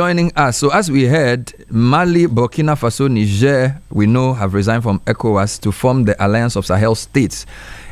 Joining us. So as we heard, Mali, Burkina Faso, Niger, we know have resigned from ECOWAS to form the Alliance of Sahel States.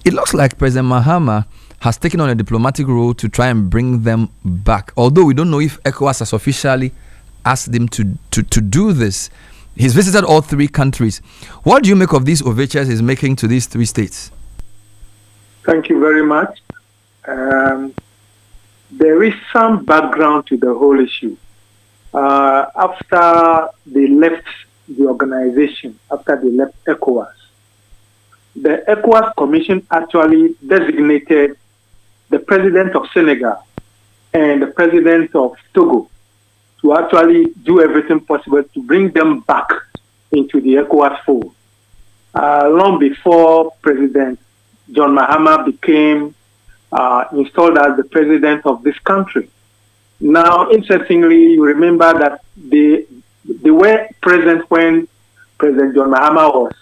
It looks like President Mahama has taken on a diplomatic role to try and bring them back. Although we don't know if ECOWAS has officially asked him to do this. He's visited all three countries. What do you make of these overtures he's making to these three states? Thank you very much. There is some background to the whole issue. After they left the organization, after they left ECOWAS, the ECOWAS Commission actually designated the president of Senegal and the president of Togo to actually do everything possible to bring them back into the ECOWAS fold. Long before President John Mahama became installed as the president of this country. Now, interestingly, you remember that they were present when President John Mahama was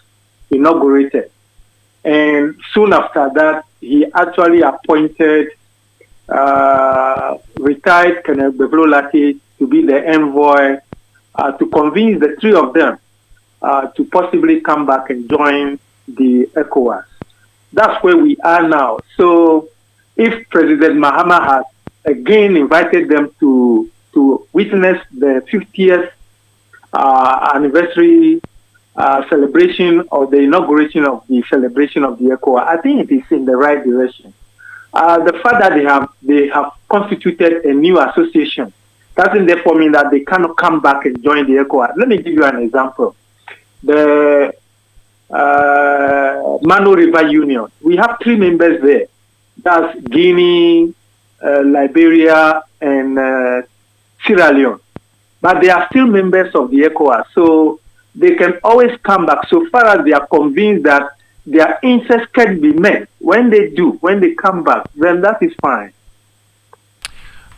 inaugurated. And soon after that, he actually appointed retired Colonel Beblolati to be the envoy to convince the three of them to possibly come back and join the ECOWAS. That's where we are now. So if President Mahama has again invited them to witness the 50th anniversary celebration or the inauguration of the celebration of the ECOWAS, I think it is in the right direction. The fact that they have constituted a new association doesn't therefore mean that they cannot come back and join the ECOWAS. Let me give you an example. The Mano River Union, we have three members there. That's Guinea, Liberia, and Sierra Leone. But they are still members of the ECOWAS, so they can always come back so far as they are convinced that their interests can be met. When they come back, then that is fine.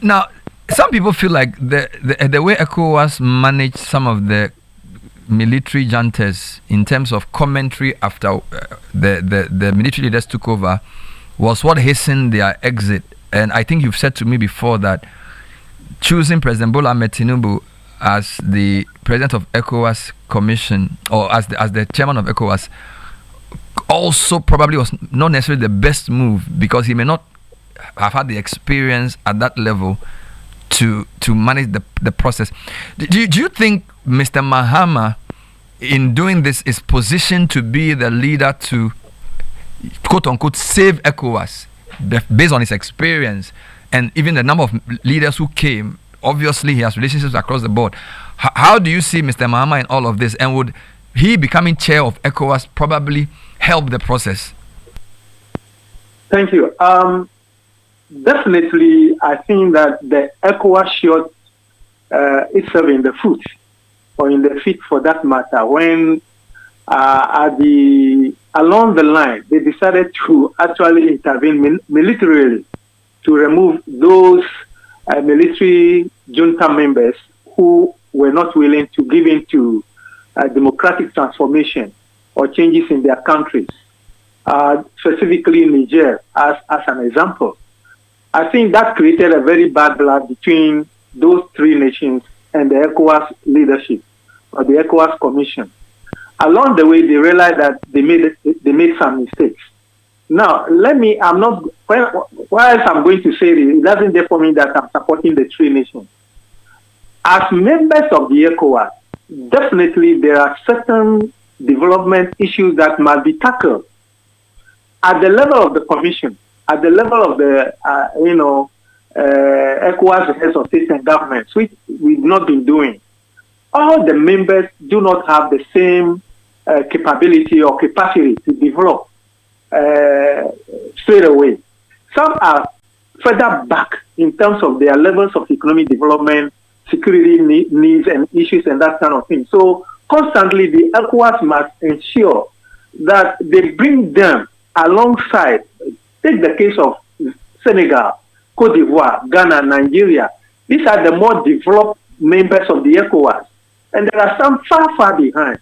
Now, some people feel like the way ECOWAS managed some of the military juntas in terms of commentary after the military leaders took over was what hastened their exit. And I think you've said to me before that choosing President Bola Ahmed Tinubu as the president of ECOWAS Commission or as the chairman of ECOWAS also probably was not necessarily the best move because he may not have had the experience at that level to manage the process. Do you think Mr. Mahama in doing this is positioned to be the leader to quote unquote save ECOWAS based on his experience and even the number of leaders who came? Obviously he has relationships across the board. How do you see Mr. Mahama in all of this, and would he becoming chair of ECOWAS probably help the process? Thank you. Definitely, I think that the ECOWAS shot itself in the foot, or in the feet for that matter, when along the line they decided to actually intervene militarily to remove those military junta members who were not willing to give in to democratic transformation or changes in their countries, specifically Niger as an example. I think that created a very bad blood between those three nations and the ECOWAS leadership or the ECOWAS Commission. Along the way, they realized that they made some mistakes. Now, whilst I'm going to say this, it doesn't therefore mean that I'm supporting the three nations. As members of the ECOWAS, definitely there are certain development issues that must be tackled at the level of the Commission, at the level of the ECOWAS heads of state and governments, which we've not been doing. All the members do not have the same capability or capacity to develop straight away. Some are further back in terms of their levels of economic development, security needs and issues and that kind of thing. So constantly the ECOWAS must ensure that they bring them alongside. Take the case of Senegal, Cote d'Ivoire, Ghana, Nigeria. These are the more developed members of the ECOWAS. And there are some far behind.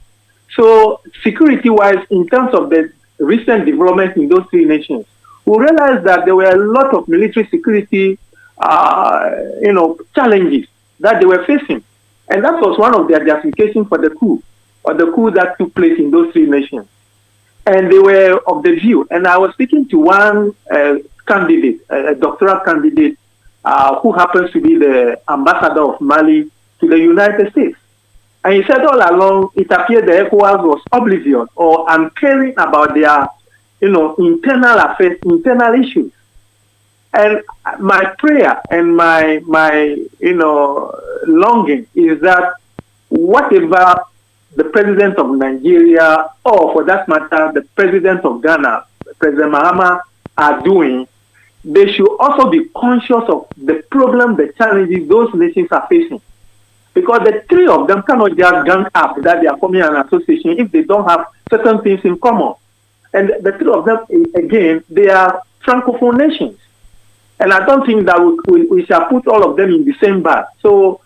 So security-wise, in terms of the recent developments in those three nations, we realized that there were a lot of military security challenges that they were facing. And that was one of their justifications for the coup, or the coup that took place in those three nations. And they were of the view, and I was speaking to one candidate, a doctoral candidate, who happens to be the ambassador of Mali to the United States. And he said all along, it appeared the ECOWAS was oblivious or uncaring about their, internal affairs, internal issues. And my prayer and my longing is that whatever the president of Nigeria, or for that matter, the president of Ghana, President Mahama, are doing, they should also be conscious of the problem, the challenges those nations are facing. Because the three of them cannot just gang up that they are forming an association if they don't have certain things in common. And the three of them, again, they are Francophone nations. And I don't think that we shall put all of them in the same bag. So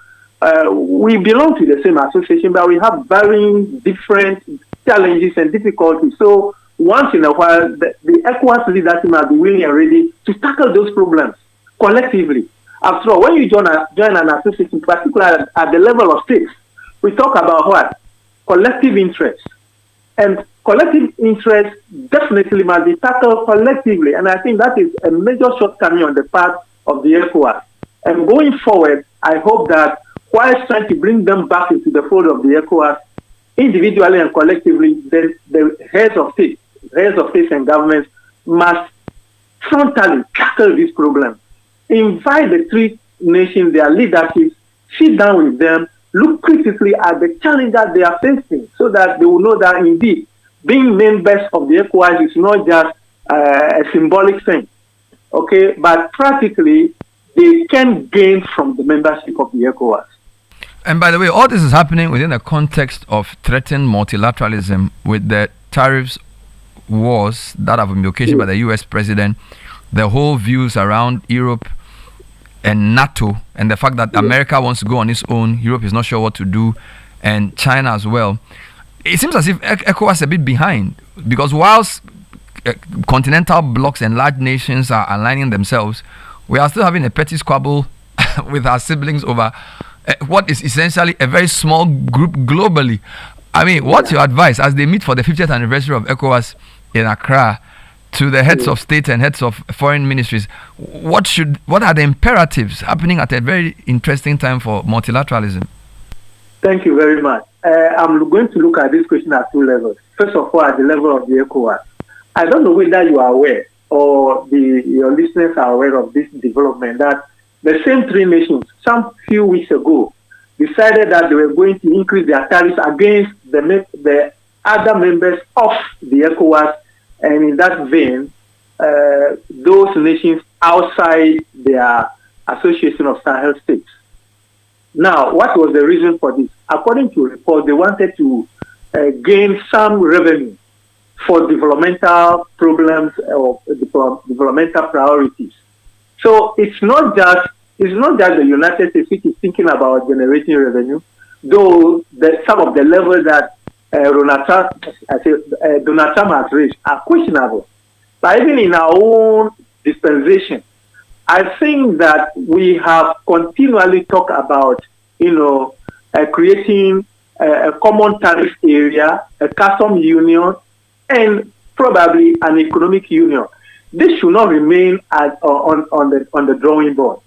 we belong to the same association, but we have varying different challenges and difficulties. So once in a while, the ECOWAS leadership must be willing and ready to tackle those problems collectively. After all, when you join an association, particularly at the level of states, we talk about what? Collective interest. And collective interest definitely must be tackled collectively. And I think that is a major shortcoming on the part of the ECOWAS. And going forward, I hope that while trying to bring them back into the fold of the ECOWAS, individually and collectively, the heads of states and governments must frontally tackle this problem. Invite the three nations, their leaderships, sit down with them, look critically at the challenges they are facing so that they will know that indeed being members of the ECOWAS is not just a symbolic thing, okay, but practically they can gain from the membership of the ECOWAS. And by the way, all this is happening within the context of threatened multilateralism with the tariffs wars that have been occasioned by the US president, the whole views around Europe and NATO, and the fact that America wants to go on its own, Europe is not sure what to do, and China as well. It seems as if ECOWAS is a bit behind, because whilst continental blocs and large nations are aligning themselves, we are still having a petty squabble with our siblings over what is essentially a very small group globally. I mean, what's your advice as they meet for the 50th anniversary of ECOWAS in Accra to the heads of state and heads of foreign ministries? What are the imperatives happening at a very interesting time for multilateralism? Thank you very much. I'm going to look at this question at two levels. First of all, at the level of the ECOWAS. I don't know whether you are aware or your listeners are aware of this development that the same three nations, some few weeks ago, decided that they were going to increase their tariffs against the other members of the ECOWAS, and in that vein, those nations outside their Association of Sahel States. Now, what was the reason for this? According to reports, they wanted to gain some revenue for developmental problems or developmental priorities. So it's not just the United States which is thinking about generating revenue, though some of the levels that Donald Trump has reached are questionable. But even in our own dispensation, I think that we have continually talked about, creating a common tariff area, a custom union, and probably an economic union. This should not remain on the drawing board.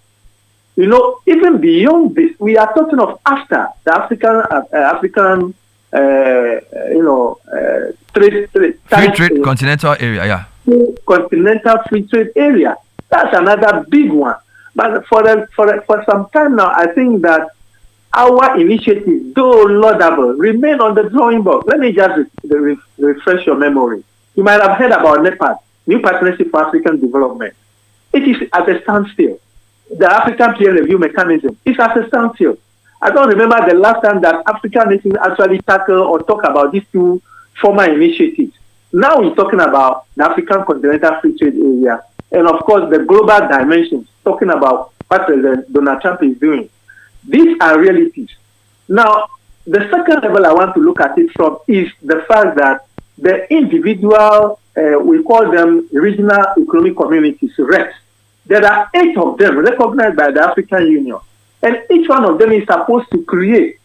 Even beyond this, we are talking of after the African free trade continental area, yeah. Continental free trade area. That's another big one. But for some time now, I think that our initiatives, though laudable, remain on the drawing board. Let me just refresh your memory. You might have heard about NEPAD, New Partnership for African Development. It is at a standstill. The African Peer Review Mechanism is at a standstill. I don't remember the last time that African nations actually tackle or talk about these two former initiatives. Now we're talking about the African Continental Free Trade Area, and of course the global dimensions, talking about what President Donald Trump is doing. These are realities. Now, the second level I want to look at it from is the fact that the individual, we call them regional economic communities, RECs. There are 8 of them recognized by the African Union. And each one of them is supposed to create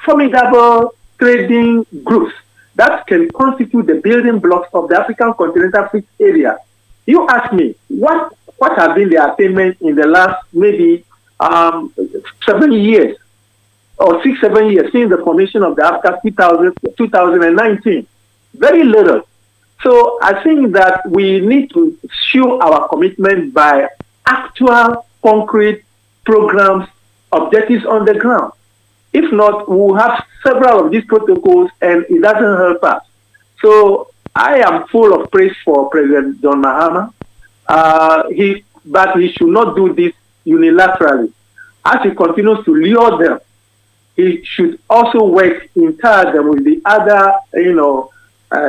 formidable trading groups that can constitute the building blocks of the African continental free area. You ask me, what have been the attainments in the last maybe 7 years or 6-7 years since the formation of the Africa 2019? Very little. So I think that we need to show our commitment by actual concrete programs, objectives on the ground. If not, we'll have several of these protocols and it doesn't help us. So I am full of praise for President John Mahama. But he should not do this unilaterally. As he continues to lure them, he should also work in tandem with the other,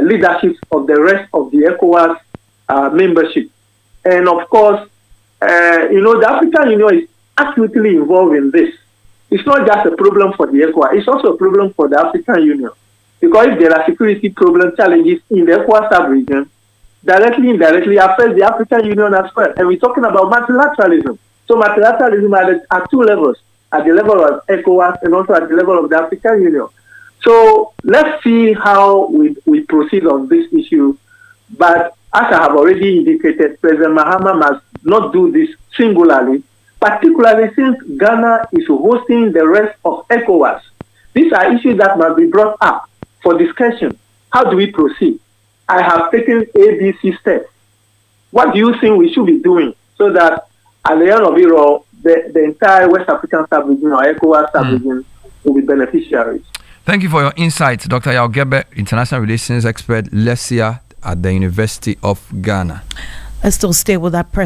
leaderships of the rest of the ECOWAS membership. And of course, the African Union is actively involved in this. It's not just a problem for the ECOWAS, it's also a problem for the African Union. Because if there are security problem challenges in the ECOWAS sub-region, directly, indirectly affects the African Union as well. And we're talking about multilateralism. So multilateralism at two levels, at the level of ECOWAS and also at the level of the African Union. So let's see how we proceed on this issue. But as I have already indicated, President Mahama must not do this singularly, particularly since Ghana is hosting the rest of ECOWAS. These are issues that must be brought up for discussion. How do we proceed? I have taken ABC steps. What do you think we should be doing so that at the end of it all, the entire West African sub-region or ECOWAS sub-region will be beneficiaries? Thank you for your insights, Dr. Yao Gebe, International Relations Expert, Lesia at the University of Ghana. Let's still stay with that press